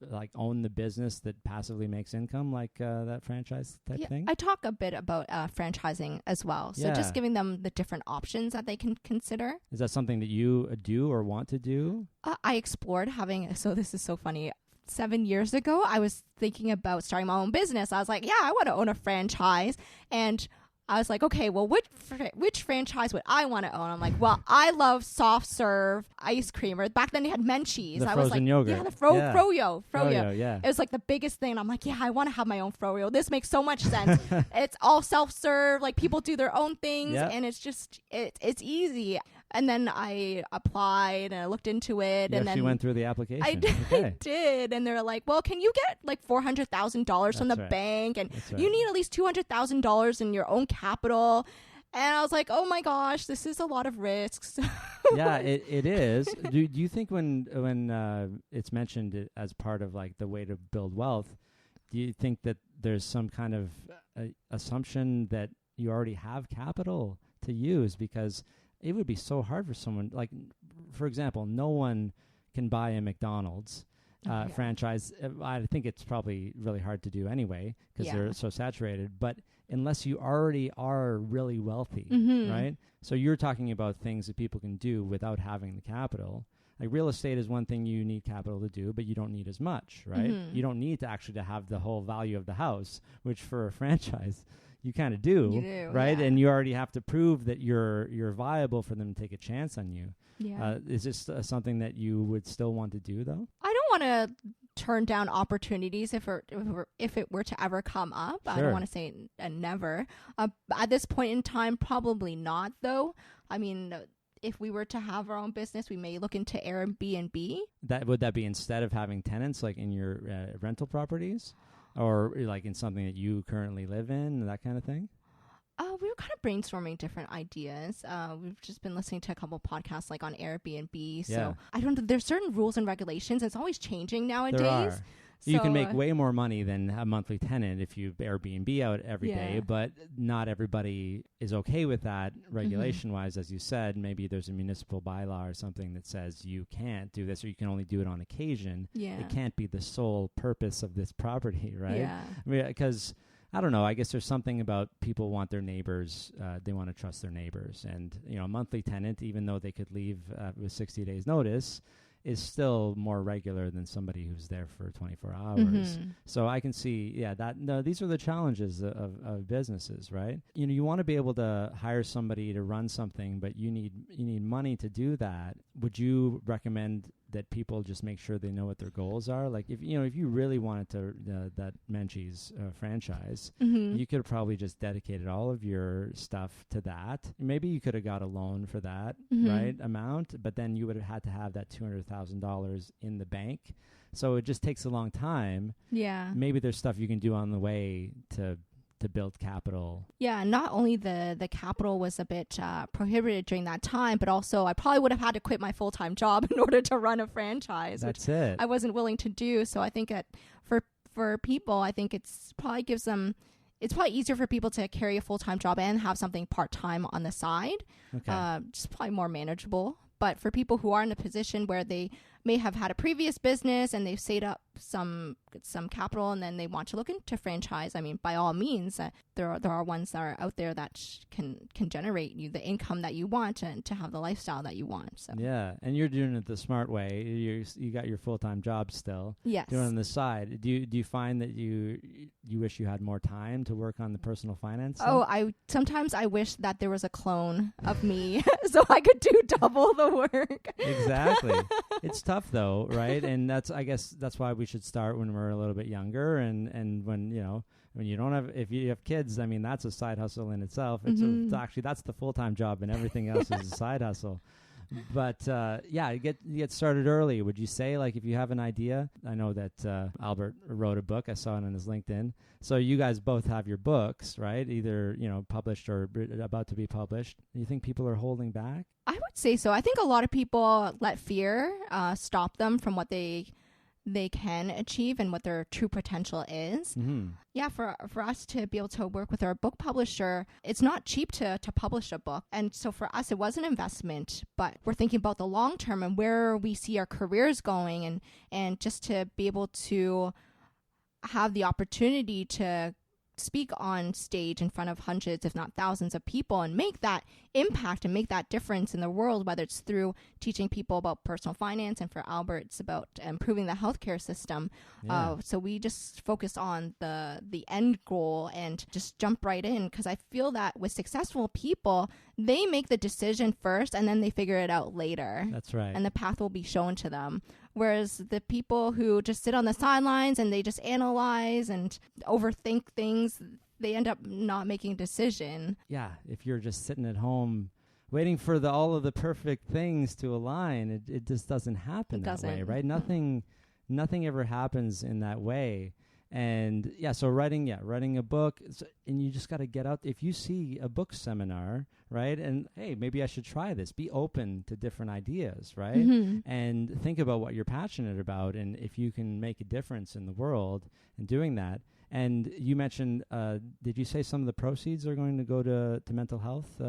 like own the business that passively makes income, like that franchise type thing? I talk a bit about franchising as well. So just giving them the different options that they can consider. Is that something that you do or want to do? I explored having, so this is so funny. 7 years ago, I was thinking about starting my own business. I was like, yeah, I want to own a franchise. And I was like, okay, well, which franchise would I want to own? I'm like, well, I love soft serve ice cream. Or back then they had Menchie's. The I was frozen like, yogurt. yeah, the Yeah. Froyo. Yeah. It was like the biggest thing. I'm like, yeah, I want to have my own Froyo. This makes so much sense. It's all self serve. Like people do their own things, and it's just it's easy. And then I applied and I looked into it. You and actually then went through the application. I did. Okay. I did. And they're like, well, can you get like $400,000 from the right. bank? And That's right. you need at least $200,000 in your own capital. And I was like, oh my gosh, this is a lot of risks. Yeah, it is. Do you think when it's mentioned as part of like the way to build wealth, do you think that there's some kind of assumption that you already have capital to use? Because it would be so hard for someone, like, for example, no one can buy a McDonald's franchise. I think it's probably really hard to do anyway because they're so saturated. But unless you already are really wealthy, right? So you're talking about things that people can do without having the capital. Like real estate is one thing you need capital to do, but you don't need as much, right? You don't need to actually to have the whole value of the house, which for a franchise you kind of do, right? Yeah. And you already have to prove that you're viable for them to take a chance on you. Yeah. Is this something that you would still want to do, though? I don't want to turn down opportunities if it were to ever come up. Sure. I don't want to say never. At this point in time, probably not, though. I mean, if we were to have our own business, we may look into Airbnb. Would that be instead of having tenants, like in your rental properties? Or like in something that you currently live in, that kind of thing? We were kind of brainstorming different ideas. We've just been listening to a couple podcasts like on Airbnb. So I don't know. There's certain rules and regulations. It's always changing nowadays. There are. So, you can make way more money than a monthly tenant if you Airbnb out every day, but not everybody is okay with that regulation-wise. As you said, maybe there's a municipal bylaw or something that says you can't do this or you can only do it on occasion. Yeah. It can't be the sole purpose of this property, right? Yeah. I mean, because, I don't know, I guess there's something about people want their neighbors, they want to trust their neighbors. And, you know, a monthly tenant, even though they could leave with 60 days notice, is still more regular than somebody who's there for 24 hours. So I can see, these are the challenges of businesses, right? You know, you want to be able to hire somebody to run something, but you need money to do that. Would you recommend that people just make sure they know what their goals are? Like if you really wanted to that Menchie's franchise, you could have probably just dedicated all of your stuff to that. Maybe you could have got a loan for that right amount, but then you would have had to have that $200,000 in the bank. So it just takes a long time. Yeah. Maybe there's stuff you can do on the way to build capital. Yeah, not only the capital was a bit prohibited during that time, but also I probably would have had to quit my full-time job in order to run a franchise. That's it. I wasn't willing to do. So I think that for people, I think it's probably easier for people to carry a full-time job and have something part-time on the side. Okay. Just probably more manageable. But for people who are in a position where they may have had a previous business and they've saved up some capital and then they want to look into franchise, I mean, by all means, there are ones that are out there that can generate you the income that you want and to have the lifestyle that you want. So yeah, and you're doing it the smart way. You got your full-time job still. Yes. Doing it on the side. Do you find that you wish you had more time to work on the personal finance stuff? Oh, sometimes I wish that there was a clone of me so I could do double the work. Exactly. It's tough though, right? And I guess that's why we should start when we're a little bit younger and when you don't have, if you have kids, I mean, that's a side hustle in itself. It's actually, that's the full-time job and everything else is a side hustle. But you get started early. Would you say, like, if you have an idea? I know that Albert wrote a book. I saw it on his LinkedIn. So you guys both have your books, right? Either published or about to be published. Do you think people are holding back? I would say so. I think a lot of people let fear stop them from what they can achieve and what their true potential is. Yeah, for us to be able to work with our book publisher, it's not cheap to publish a book. And so for us, it was an investment, but we're thinking about the long term and where we see our careers going and just to be able to have the opportunity to speak on stage in front of hundreds, if not thousands of people and make that impact and make that difference in the world, whether it's through teaching people about personal finance, and for Albert, it's about improving the healthcare system. So we just focus on the end goal and just jump right in, because I feel that with successful people, they make the decision first and then they figure it out later. That's right. And the path will be shown to them. Whereas the people who just sit on the sidelines and they just analyze and overthink things, they end up not making a decision. Yeah, if you're just sitting at home waiting for all of the perfect things to align, it just doesn't happen way, right? Nothing ever happens in that way. And so writing a book, and you just got to get out. If you see a book seminar, right, and hey, maybe I should try this. Be open to different ideas, right? And think about what you're passionate about, and if you can make a difference in the world in doing that. And you mentioned, did you say some of the proceeds are going to go to mental health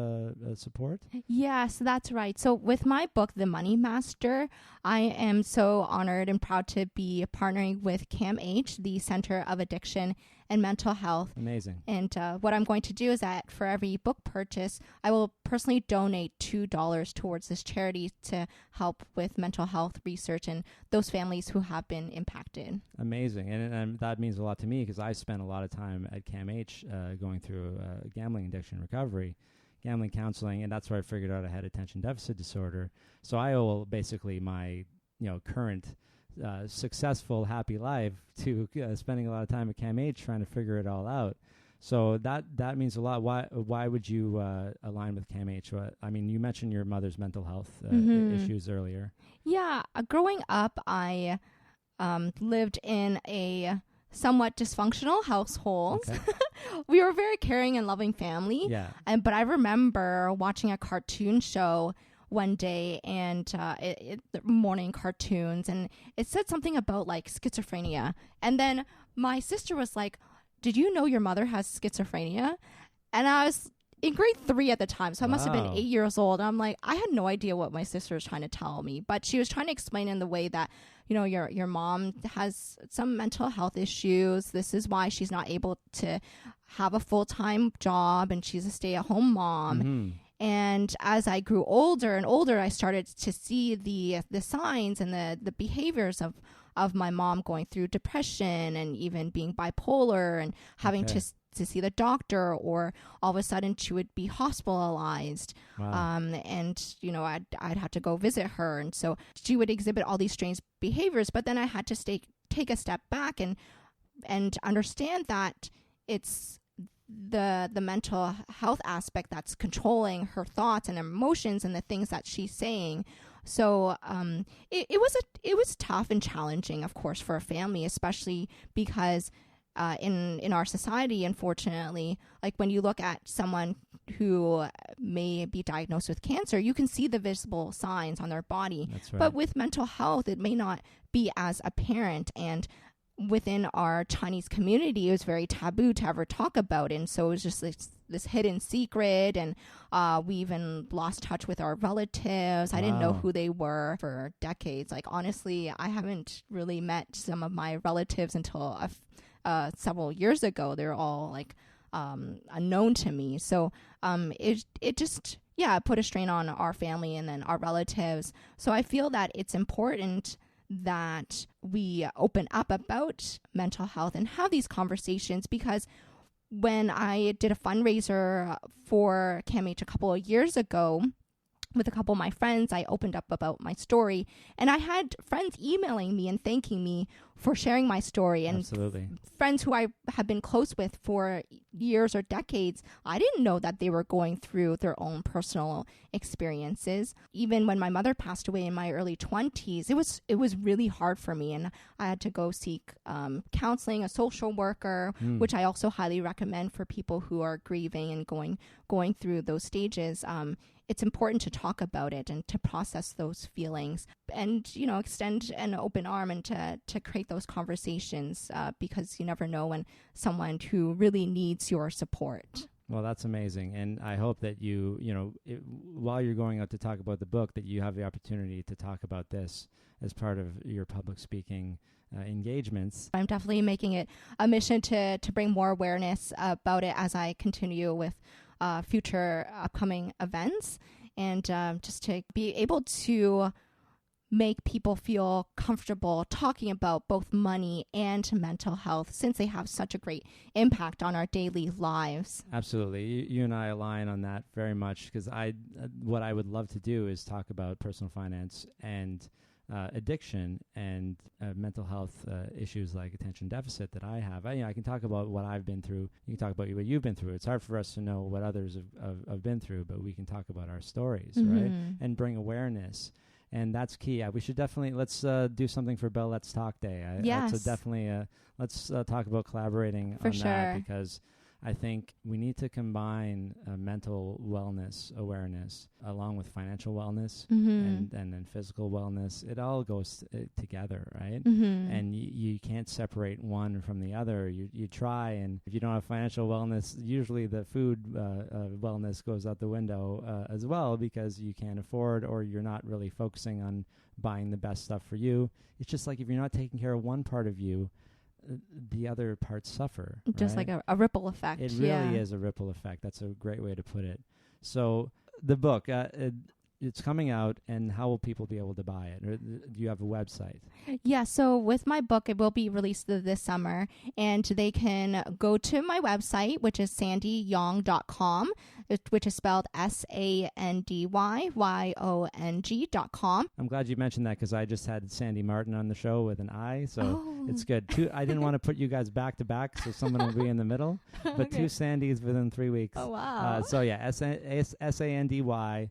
support? Yes, that's right. So with my book, The Money Master, I am so honored and proud to be partnering with CAMH, the Center of Addiction and Mental Health. Amazing. And what I'm going to do is that for every book purchase, I will personally donate $2 towards this charity to help with mental health research and those families who have been impacted. Amazing. And that means a lot to me, because I spent a lot of time at CAMH going through gambling addiction recovery, gambling counseling, and that's where I figured out I had attention deficit disorder. So I owe basically my current successful, happy life to spending a lot of time at CAMH trying to figure it all out. So that means a lot. Why would you align with CAMH? I mean, you mentioned your mother's mental health issues earlier. Yeah, growing up, I lived in a somewhat dysfunctional household. Okay. We were a very caring and loving family. Yeah. But I remember watching a cartoon show one day, and morning cartoons, and it said something about like schizophrenia. And then my sister was like, "Did you know your mother has schizophrenia?" And I was in grade 3 at the time, so I must have been 8 years old. And I'm like, I had no idea what my sister was trying to tell me, but she was trying to explain in the way that, your mom has some mental health issues. This is why she's not able to have a full-time job, and she's a stay-at-home mom. Mm-hmm. And as I grew older and older, I started to see the signs and the behaviors of my mom going through depression and even being bipolar and having to see the doctor, or all of a sudden she would be hospitalized. Wow. And, I'd have to go visit her. And so she would exhibit all these strange behaviors, but then I had to take a step back and understand that it's the mental health aspect that's controlling her thoughts and emotions and the things that she's saying. So it was tough and challenging, of course, for a family, especially because in our society, unfortunately, like when you look at someone who may be diagnosed with cancer, you can see the visible signs on their body. That's right. But with mental health, it may not be as apparent. And within our Chinese community, it was very taboo to ever talk about it. And so it was just this hidden secret. And we even lost touch with our relatives. Wow. I didn't know who they were for decades. Like, honestly, I haven't really met some of my relatives until several years ago. They're all like unknown to me. So it just put a strain on our family and then our relatives. So I feel that it's important that we open up about mental health and have these conversations, because when I did a fundraiser for CAMH a couple of years ago with a couple of my friends, I opened up about my story, and I had friends emailing me and thanking me for sharing my story. And Absolutely. Friends who I have been close with for years or decades, I didn't know that they were going through their own personal experiences. Even when my mother passed away in my early 20s, it was really hard for me, and I had to go seek counseling, a social worker, which I also highly recommend for people who are grieving and going through those stages. It's important to talk about it and to process those feelings, and extend an open arm and to create those conversations, because you never know when someone who really needs your support. Well, that's amazing, and I hope that while you're going out to talk about the book, that you have the opportunity to talk about this as part of your public speaking engagements. I'm definitely making it a mission to bring more awareness about it as I continue with future upcoming events, and just to be able to make people feel comfortable talking about both money and mental health, since they have such a great impact on our daily lives. Absolutely. You and I align on that very much, because what I would love to do is talk about personal finance and addiction and mental health issues like attention deficit that I have. I can talk about what I've been through. You can talk about what you've been through. It's hard for us to know what others have been through, but we can talk about our stories, right? And bring awareness. And that's key. We should definitely, let's do something for Bell Let's Talk Day. Yes. So definitely, let's talk about collaborating for on sure. that, because I think we need to combine mental wellness awareness along with financial wellness and then physical wellness. It all goes together, right? And you can't separate one from the other. You try, and if you don't have financial wellness, usually the food wellness goes out the window as well, because you can't afford, or you're not really focusing on buying the best stuff for you. It's just like if you're not taking care of one part of you, the other parts suffer. Just right? like a ripple effect. It really is a ripple effect. That's a great way to put it. So the book, it's coming out, and how will people be able to buy it? Or do you have a website? Yeah, so with my book, it will be released this summer, and they can go to my website, which is sandyyong.com, which is spelled SANDYYONG.com. I'm glad you mentioned that, because I just had Sandy Martin on the show with an I, so it's good. I didn't want to put you guys back to back, so someone will be in the middle, but Okay. 2 Sandys within 3 weeks. Oh, wow. So yeah, SANDYYONG.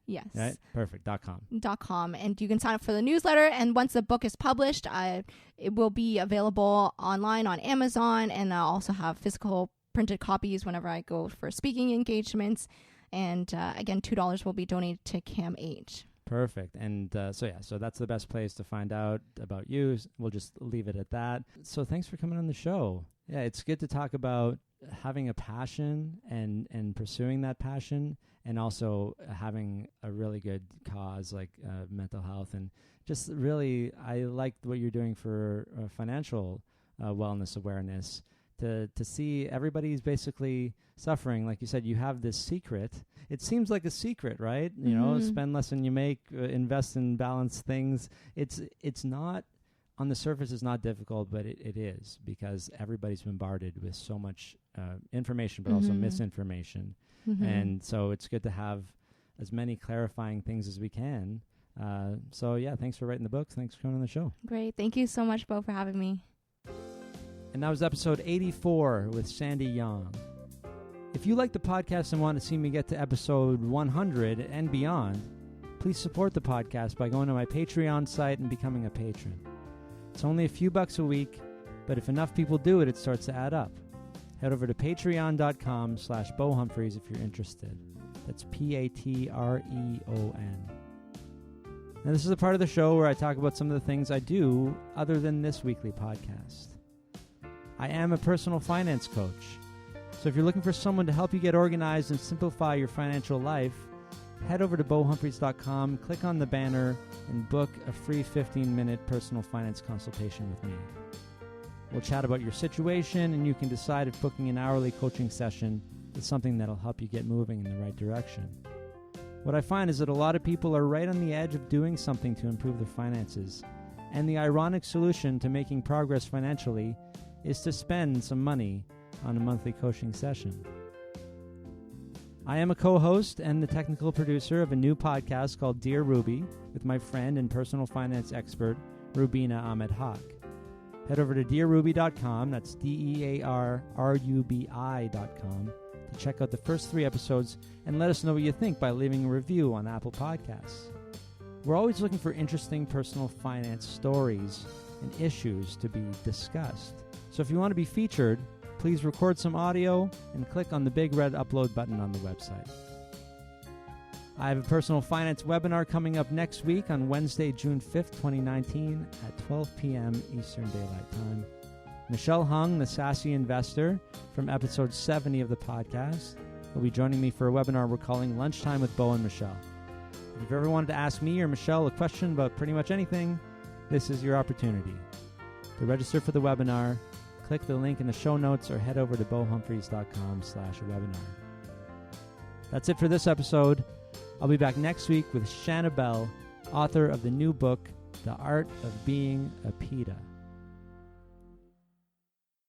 Yes. Right? Perfect. .com. .com, and you can sign up for the newsletter, and once the book is published, it will be available online on Amazon, and I'll also have physical printed copies whenever I go for speaking engagements, and again, $2 will be donated to CAMH. Perfect. And so that's the best place to find out about you. We'll just leave it at that. So thanks for coming on the show. Yeah, it's good to talk about having a passion and pursuing that passion, and also having a really good cause like mental health. And just really, I like what you're doing for financial wellness awareness, to see everybody's basically suffering. Like you said, you have this secret. It seems like a secret, right? You know, spend less than you make, invest in balanced things. It's not, on the surface, it's not difficult, but it is, because everybody's bombarded with so much information, but also misinformation. And so it's good to have as many clarifying things as we can. So yeah, thanks for writing the books. Thanks for coming on the show. Great. Thank you so much, Bo, for having me. And that was episode 84 with Sandy Yong. If you like the podcast and want to see me get to episode 100 and beyond, please support the podcast by going to my Patreon site and becoming a patron. It's only a few bucks a week, but if enough people do it, it starts to add up. Head over to patreon.com/Bo Humphreys if you're interested. That's PATREON. Now, this is a part of the show where I talk about some of the things I do other than this weekly podcast. I am a personal finance coach. So if you're looking for someone to help you get organized and simplify your financial life, head over to BoHumphreys.com, click on the banner, and book a free 15-minute personal finance consultation with me. We'll chat about your situation, and you can decide if booking an hourly coaching session is something that'll help you get moving in the right direction. What I find is that a lot of people are right on the edge of doing something to improve their finances, and the ironic solution to making progress financially is to spend some money on a monthly coaching session. I am a co-host and the technical producer of a new podcast called Dear Ruby with my friend and personal finance expert, Rubina Ahmed Haq. Head over to dearruby.com, that's DEARRUBI.com, to check out the first 3 episodes and let us know what you think by leaving a review on Apple Podcasts. We're always looking for interesting personal finance stories and issues to be discussed. So if you want to be featured, please record some audio and click on the big red upload button on the website. I have a personal finance webinar coming up next week on Wednesday, June 5th, 2019 at 12 p.m. Eastern Daylight Time. Michelle Hung, the sassy investor from episode 70 of the podcast, will be joining me for a webinar we're calling Lunchtime with Bo and Michelle. If you've ever wanted to ask me or Michelle a question about pretty much anything, this is your opportunity. To register for the webinar, click the link in the show notes or head over to beauhumphreys.com/webinar. That's it for this episode. I'll be back next week with Shanna Bell, author of the new book, The Art of Being a PETA.